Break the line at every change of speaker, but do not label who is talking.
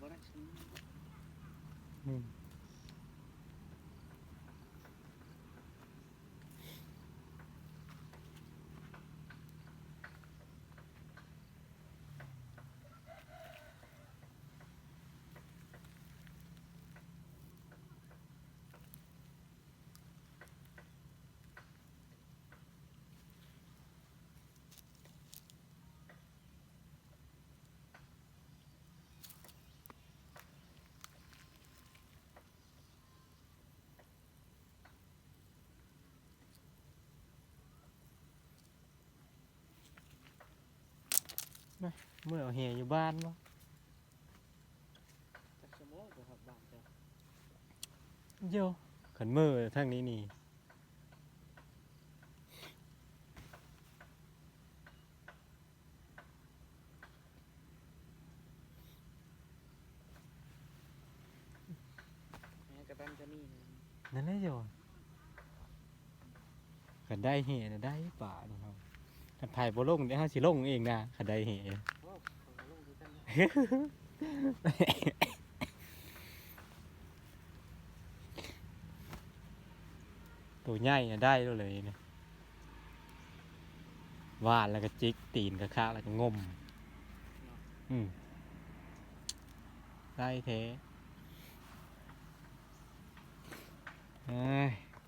บ่ได้ซื้อ
อืมเมื่อเอาแห่อยู่บ้านบ่
จักชั่วโมงบ่ครับบ้านเจ้า
โยขันมือทางนี้นี่
แม่กระตันจะมีนะ
นั่นแหละโยขันได้แห่น่ะได้ป่านี่ครับขันไผ่บ่ลงเดี๋ยวเฮาสิลงเองนะขันได้แห่
โอ้ผมก็ลงคือกันนะ
ตัวใหญ่น่ะได้เลยเนี่ยว่านแล้วก็จิกตีนกระคาแล้วก็งม
เนาะ
อืมได้แท้เอ้ย